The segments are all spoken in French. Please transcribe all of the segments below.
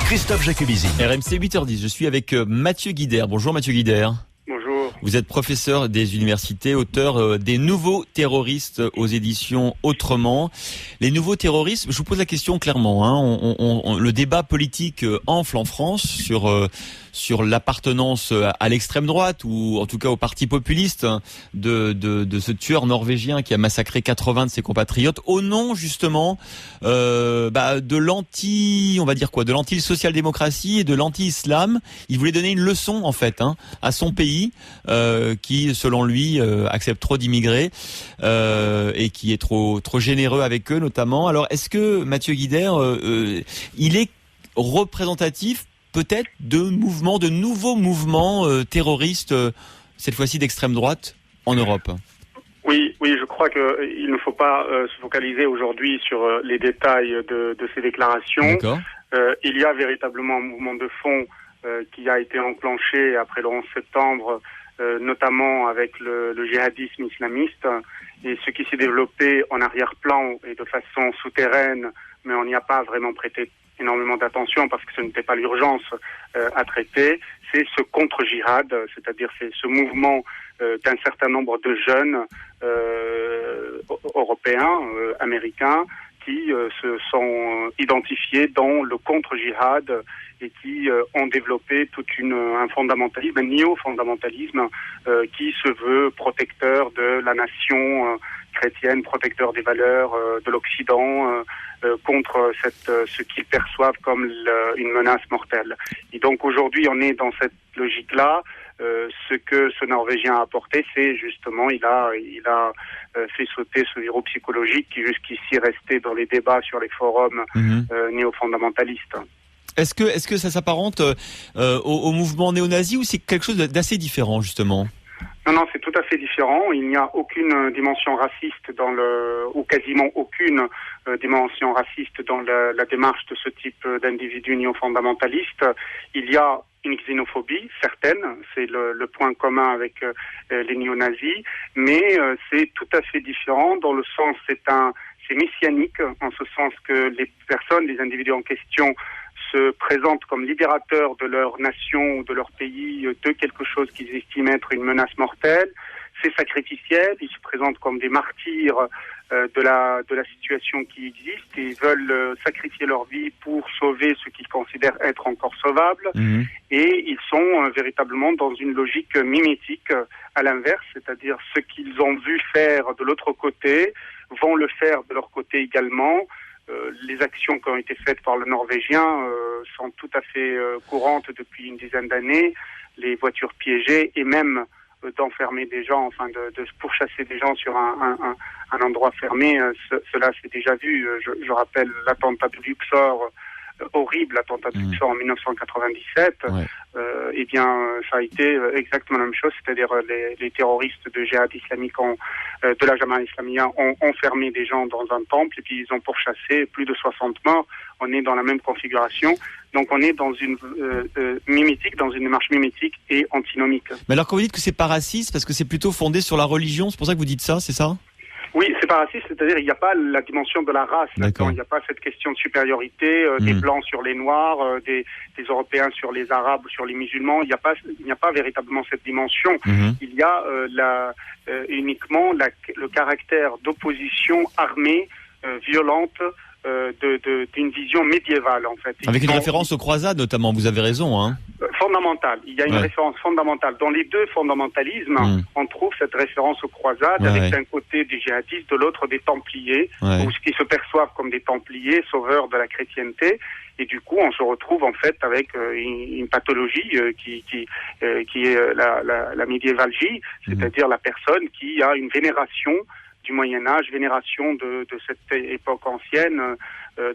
Christophe Jacubizzi. RMC 8h10, je suis avec Mathieu Guidère. Bonjour Mathieu Guidère. Bonjour. Vous êtes professeur des universités, auteur des Nouveaux terroristes aux éditions Autrement. Les nouveaux terroristes, je vous pose la question clairement. Le débat politique enfle en France sur l'appartenance à l'extrême droite ou en tout cas au parti populiste de ce tueur norvégien qui a massacré 80 de ses compatriotes au nom justement de de l'anti-social-démocratie et de l'anti-islam. Il voulait donner une leçon en fait à son pays qui selon lui accepte trop d'immigrés et qui est trop généreux avec eux notamment. Alors est-ce que Mathieu Guidère il est représentatif peut-être de nouveaux mouvements terroristes, cette fois-ci d'extrême droite, en Europe? Oui, je crois qu'il ne faut pas se focaliser aujourd'hui sur les détails de ces déclarations. D'accord. Il y a véritablement un mouvement de fond qui a été enclenché après le 11 septembre, notamment avec le djihadisme islamiste, et ce qui s'est développé en arrière-plan et de façon souterraine, mais on n'y a pas vraiment prêté énormément d'attention parce que ce n'était pas l'urgence à traiter, c'est ce contre-jihad, c'est-à-dire c'est ce mouvement d'un certain nombre de jeunes européens, américains, qui se sont identifiés dans le contre-jihad et qui ont développé un fondamentalisme, un néo-fondamentalisme qui se veut protecteur de la nation chrétienne, protecteur des valeurs de l'Occident, contre ce qu'ils perçoivent comme une menace mortelle. Et donc aujourd'hui, on est dans cette logique-là. Ce que ce Norvégien a apporté, c'est justement, il a fait sauter ce verrou psychologique qui jusqu'ici restait dans les débats sur les forums néo-fondamentalistes. Est-ce que ça s'apparente au mouvement néo-nazi ou c'est quelque chose d'assez différent justement? Non, c'est tout à fait différent. Il n'y a aucune dimension raciste ou quasiment aucune dimension raciste dans la démarche de ce type d'individus néo-fondamentalistes. Il y a une xénophobie certaine, c'est le point commun avec les néo-nazis, mais c'est tout à fait différent dans le sens, c'est messianique, en ce sens que les individus en question se présentent comme libérateurs de leur nation ou de leur pays de quelque chose qu'ils estiment être une menace mortelle. C'est sacrificiel, ils se présentent comme des martyrs de la situation qui existe et ils veulent sacrifier leur vie pour sauver ce qu'ils considèrent être encore sauvable. Et ils sont véritablement dans une logique mimétique à l'inverse, c'est-à-dire ce qu'ils ont vu faire de l'autre côté vont le faire de leur côté également. Les actions qui ont été faites par le Norvégien sont tout à fait courantes depuis une dizaine d'années. Les voitures piégées et même d'enfermer des gens, de pourchasser des gens sur un endroit fermé, cela s'est déjà vu. Je rappelle l'attentat de Luxor, horrible attentat de Luxor en 1997. Ouais. Ça a été exactement la même chose, c'est-à-dire les terroristes de djihad islamique de la Jamaat Islamiyya ont enfermé des gens dans un temple et puis ils ont pourchassé plus de 60 morts. On est dans la même configuration. Donc on est dans une mimétique, dans une démarche mimétique et antinomique. Mais alors quand vous dites que c'est pas raciste, parce que c'est plutôt fondé sur la religion, c'est pour ça que vous dites ça, c'est ça? Oui, c'est pas raciste, c'est-à-dire il n'y a pas la dimension de la race. Il n'y a pas cette question de supériorité des blancs sur les noirs, des Européens sur les Arabes, sur les musulmans. Il n'y a pas véritablement cette dimension. Il y a uniquement le caractère d'opposition armée, violente, d'une vision médiévale en fait. Avec une référence aux croisades notamment, vous avez raison. Fondamentale. Il y a une référence fondamentale. Dans les deux fondamentalismes, on trouve cette référence aux croisades avec d'un côté des djihadistes, de l'autre des templiers, ou ce qui se perçoivent comme des templiers, sauveurs de la chrétienté. Et du coup, on se retrouve en fait avec une pathologie qui est la médiévalgie, c'est-à-dire la personne qui a une vénération du Moyen-Âge, vénération de cette époque ancienne,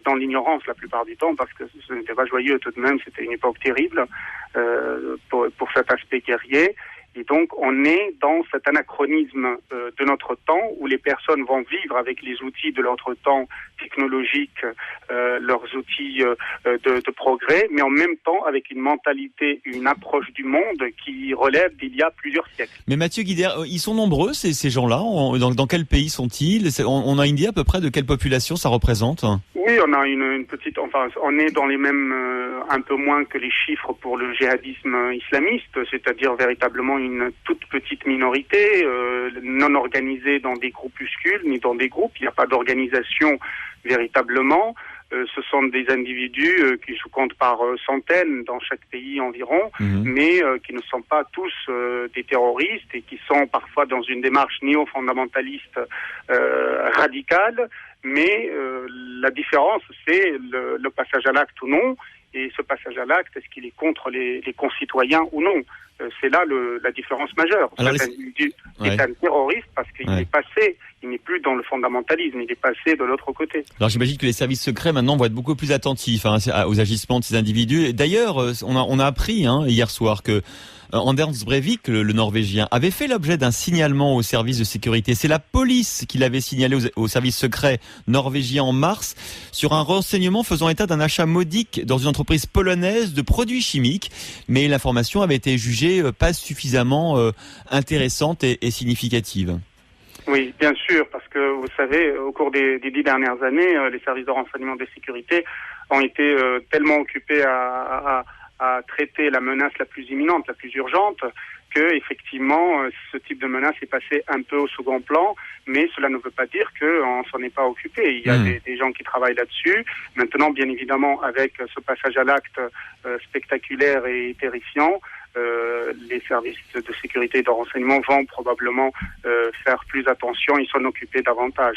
dans l'ignorance la plupart du temps, parce que ce n'était pas joyeux tout de même, c'était une époque terrible pour cet aspect guerrier. Et donc, on est dans cet anachronisme de notre temps où les personnes vont vivre avec les outils de notre temps technologique, leurs outils de progrès, mais en même temps avec une mentalité, une approche du monde qui relève d'il y a plusieurs siècles. Mais Mathieu Guidère, ils sont nombreux ces gens-là. Dans quel pays sont-ils? On a une idée à peu près de quelle population ça représente? Oui, on a une petite, enfin, on est dans les mêmes, un peu moins que les chiffres pour le djihadisme islamiste, c'est-à-dire véritablement une toute petite minorité, non organisée dans des groupuscules ni dans des groupes. Il n'y a pas d'organisation véritablement. Ce sont des individus qui se comptent par centaines dans chaque pays environ, mais qui ne sont pas tous des terroristes et qui sont parfois dans une démarche néo-fondamentaliste radicale. Mais la différence, c'est le passage à l'acte ou non. Et ce passage à l'acte, est-ce qu'il est contre les concitoyens ou non? C'est là la différence majeure. Alors, cet individu est un terroriste parce qu'il est passé, il n'est plus dans le fondamentalisme, il est passé de l'autre côté. Alors j'imagine que les services secrets maintenant vont être beaucoup plus attentifs aux agissements de ces individus. D'ailleurs, on a appris hier soir que Anders Breivik, le Norvégien, avait fait l'objet d'un signalement aux services de sécurité. C'est la police qui l'avait signalé aux services secrets norvégiens en mars sur un renseignement faisant état d'un achat modique dans une entreprise polonaise de produits chimiques. Mais l'information avait été jugée pas suffisamment intéressante et significative. Oui, bien sûr, parce que vous savez, au cours des 10 dernières années, les services de renseignement de sécurité ont été tellement occupés à traiter la menace la plus imminente, la plus urgente, que effectivement ce type de menace est passé un peu au second plan, mais cela ne veut pas dire qu'on s'en est pas occupé. Il y a des gens qui travaillent là-dessus. Maintenant, bien évidemment, avec ce passage à l'acte spectaculaire et terrifiant, les services de sécurité et de renseignement vont probablement faire plus attention et s'en occuper davantage.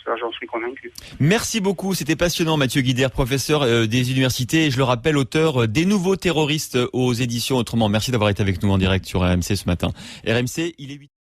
Ça, j'en suis convaincu. Merci beaucoup, c'était passionnant. Mathieu Guidère, professeur des universités et je le rappelle, auteur des Nouveaux terroristes aux éditions Autrement. Merci d'avoir été avec nous en direct sur RMC ce matin. RMC, il est 8.